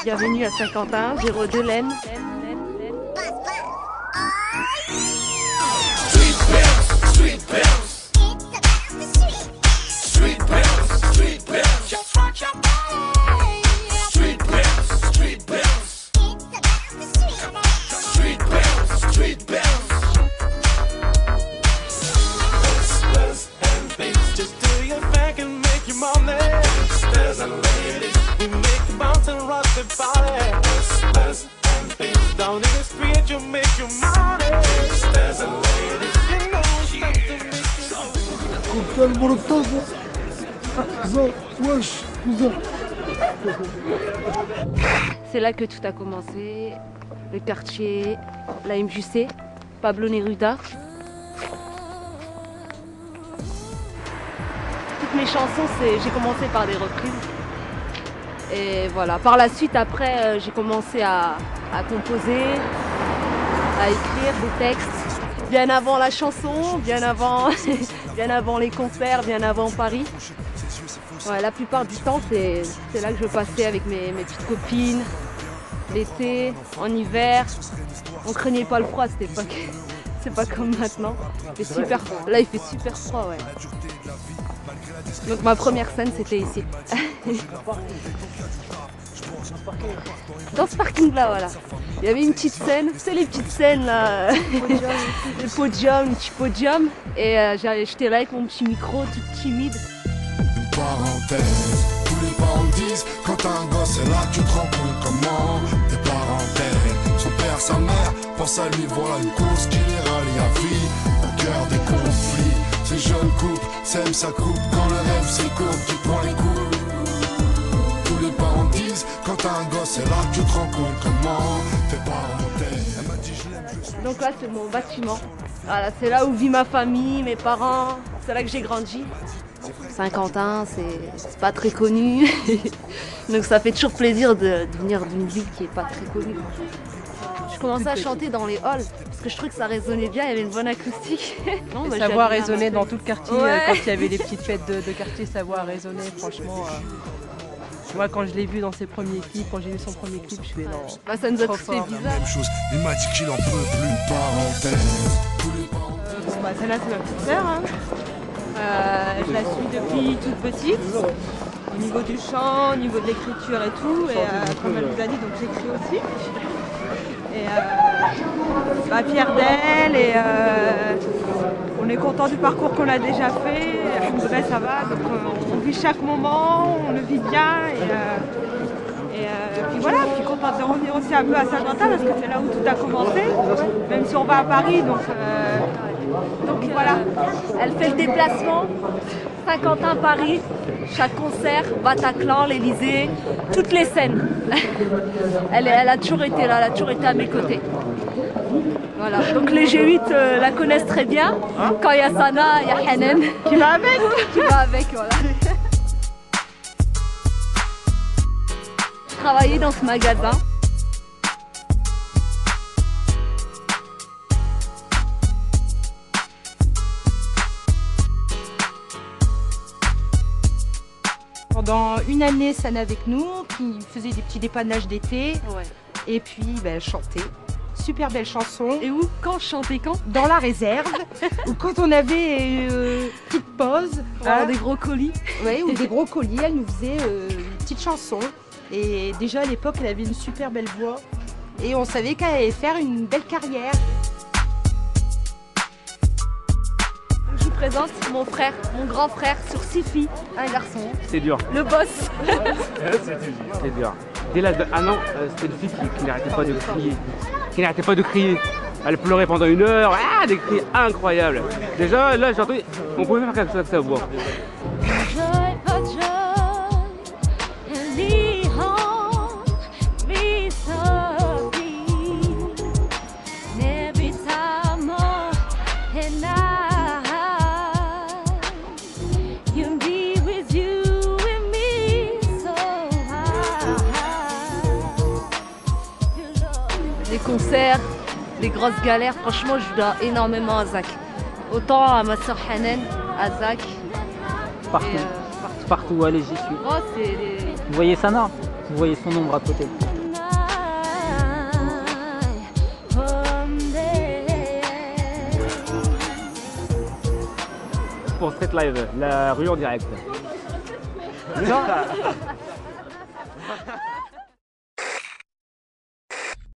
Bienvenue à Saint-Quentin, 02 Laine. C'est là que tout a commencé, le quartier, la MJC, Pablo Neruda. Toutes mes chansons, j'ai commencé par des reprises. Et voilà, par la suite, après, j'ai commencé à composer, à écrire des textes. Bien avant la chanson, bien avant les concerts, bien avant Paris. Ouais, la plupart du temps, c'est là que je passais avec mes petites copines. L'été, en hiver, on craignait pas le froid, c'est pas comme maintenant. Là, il fait super froid, ouais. Donc ma première scène, c'était ici. Dans ce parking-là, voilà. Il y avait une petite scène, c'est les petites scènes là, le petit podium. Et j'étais là avec mon petit micro, toute timide. Une parenthèse, tous les parents disent, quand t'as un gosse, c'est là que tu te rends compte comment tes parents t'aiment. Son père, sa mère, pense à lui, voilà une course qui les rallie à vie, au cœur des conflits. Ces jeunes couples s'aiment, ça coupe, quand le rêve s'écourte, tu prends les coups. Tous les parents disent, quand t'as un gosse, c'est là que tu te rends compte comment tes parents t'aiment. Elle m'a dit, je l'aime. Donc là, c'est mon bâtiment. Voilà, c'est là où vit ma famille, mes parents, c'est là que j'ai grandi. Saint-Quentin, c'est pas très connu, donc ça fait toujours plaisir de venir d'une ville qui est pas très connue. Je commençais à chanter dans les halls, parce que je trouvais que ça résonnait bien, il y avait une bonne acoustique. Non, sa voix résonnait dans tout le quartier, ouais. Quand il y avait les petites fêtes de quartier, sa voix résonnait, franchement. Moi, quand je l'ai vu dans ses premiers clips, quand j'ai vu son premier clip, je fais non. Bah, ça nous a tous fait bizarre. Même chose, il m'a dit qu'il en peut plus, parenthèse. Bah, celle-là, c'est ma petite sœur. Hein. Je la suis depuis toute petite, au niveau du chant, au niveau de l'écriture et tout, et comme elle vous a dit, donc j'écris aussi. Et fière d'elle, et on est content du parcours qu'on a déjà fait, vrai, ça va, donc on vit chaque moment, on le vit bien, et puis voilà, puis contente de revenir aussi un peu à Saint-Quentin parce que c'est là où tout a commencé, même si on va à Paris, donc voilà, elle fait le déplacement, Saint-Quentin, Paris, chaque concert, Bataclan, l'Elysée, toutes les scènes. Elle a toujours été là, elle a toujours été à mes côtés. Voilà, donc les G8 la connaissent très bien. Quand il y a Sana, il y a Hanan qui va avec. Voilà. Je travaillais dans ce magasin. Pendant une année, Sana avec nous, qui faisait des petits dépannages d'été. Ouais. Et puis, elle chantait. Super belle chanson. Et où? Quand je chantais quand? Dans la réserve. Ou quand on avait petite pause. Voilà, des gros colis. Oui, ou des gros colis. Elle nous faisait une petite chanson. Et déjà à l'époque, elle avait une super belle voix. Et on savait qu'elle allait faire une belle carrière. Je vous présente mon frère, mon grand frère sur 6 filles, un garçon. C'est dur. Le boss. C'est dur. Dès l'âge d'1 an, c'était une fille qui n'arrêtait pas de crier. Qui n'arrêtait pas de crier. Elle pleurait pendant 1 heure. Ah, des cris incroyables. Déjà, là, j'ai entendu, on pouvait faire quelque chose avec sa voix. Les concerts, les grosses galères, franchement je dois énormément à Zach. Autant à ma soeur Hanan, à Zach. Partout. Partout, allez, j'y suis. Oh, c'est... Vous voyez Sana? Vous voyez son ombre à côté. Pour Street Live, la rue en direct.